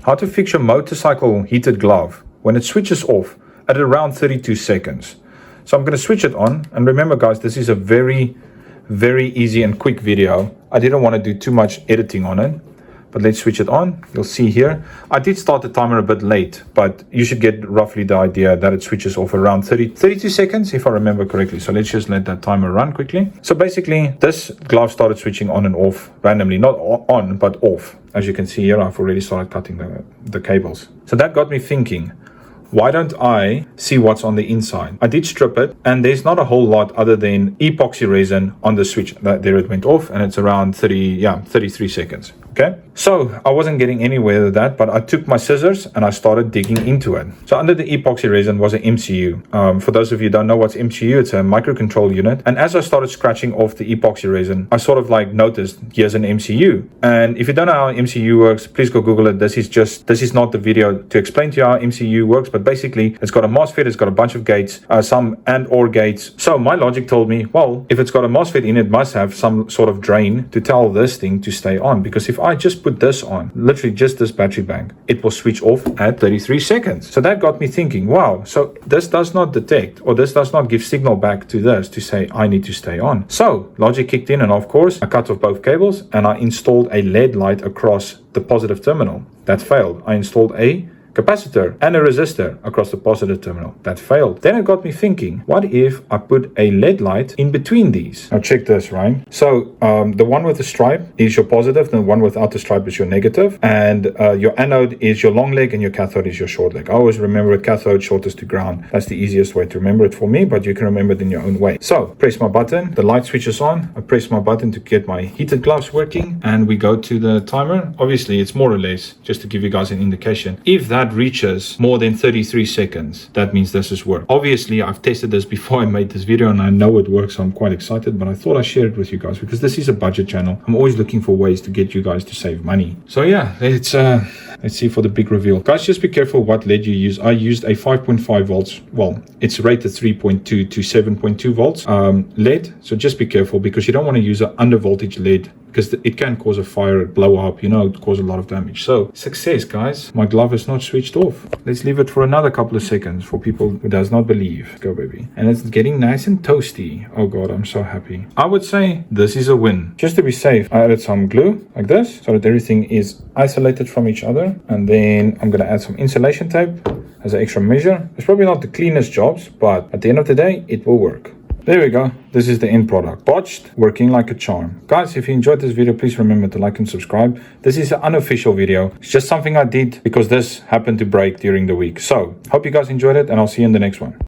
how to fix your motorcycle heated glove when it switches off at around 32 seconds. So I'm going to switch it on, and remember guys, this is a very easy and quick video. I didn't want to do too much editing on it, but let's switch it on. You'll see here, I did start the timer a bit late, but you should get roughly the idea that it switches off around 32 seconds, if I remember correctly. So let's just let that timer run quickly. So basically, this glove started switching on and off randomly, not on, but off. As you can see here, I've already started cutting the cables. So that got me thinking, why don't I see what's on the inside? I did strip it, and there's not a whole lot other than epoxy resin on the switch. There it went off, and it's around 33 seconds. Okay, so I wasn't getting anywhere with that, but I took my scissors and I started digging into it. So under the epoxy resin was an MCU. For those of you who don't know what's MCU, it's a microcontrol unit. And as I started scratching off the epoxy resin, I sort of like noticed, here's an MCU. And if you don't know how MCU works, please go Google it. This is not the video to explain to you how MCU works, but basically it's got a MOSFET, it's got a bunch of gates, some and/or gates. So my logic told me, well, if it's got a MOSFET in it, must have some sort of drain to tell this thing to stay on. Because if I just put this on, literally just this battery bank, it will switch off at 33 seconds. So that got me thinking, wow, so this does not detect, or this does not give signal back to this to say I need to stay on. So logic kicked in, and of course I cut off both cables and I installed a LED light across the positive terminal. That failed. I installed a capacitor and a resistor across the positive terminal. That failed. Then it got me thinking, what if I put a LED light in between these? Now check this, right? So the one with the stripe is your positive, the one without the stripe is your negative, and your anode is your long leg and your cathode is your short leg. I always remember it, cathode shortest to ground. That's the easiest way to remember it for me, but you can remember it in your own way. So press my button, the light switches on, I press my button to get my heated gloves working, and we go to the timer. Obviously it's more or less just to give you guys an indication. If that reaches more than 33 seconds, that means this is work. Obviously I've tested this before I made this video and I know it works, so I'm quite excited, but I thought I'd share it with you guys because this is a budget channel. I'm always looking for ways to get you guys to save money. So yeah, let's see for the big reveal. Guys, just be careful what LED you use. I used a 5.5 volts, well, it's rated 3.2 to 7.2 volts LED, so just be careful because you don't want to use an under voltage LED because it can cause a fire, blow up, cause a lot of damage. So success, guys. My glove is not switched off. Let's leave it for another couple of seconds for people who does not believe. Go, baby. And it's getting nice and toasty. Oh God, I'm so happy. I would say this is a win. Just to be safe, I added some glue like this so that everything is isolated from each other. And then I'm going to add some insulation tape as an extra measure. It's probably not the cleanest jobs, but at the end of the day, it will work. There we go. This is the end product. Botched, working like a charm. Guys, if you enjoyed this video, please remember to like and subscribe. This is an unofficial video. It's just something I did because this happened to break during the week. So, hope you guys enjoyed it, and I'll see you in the next one.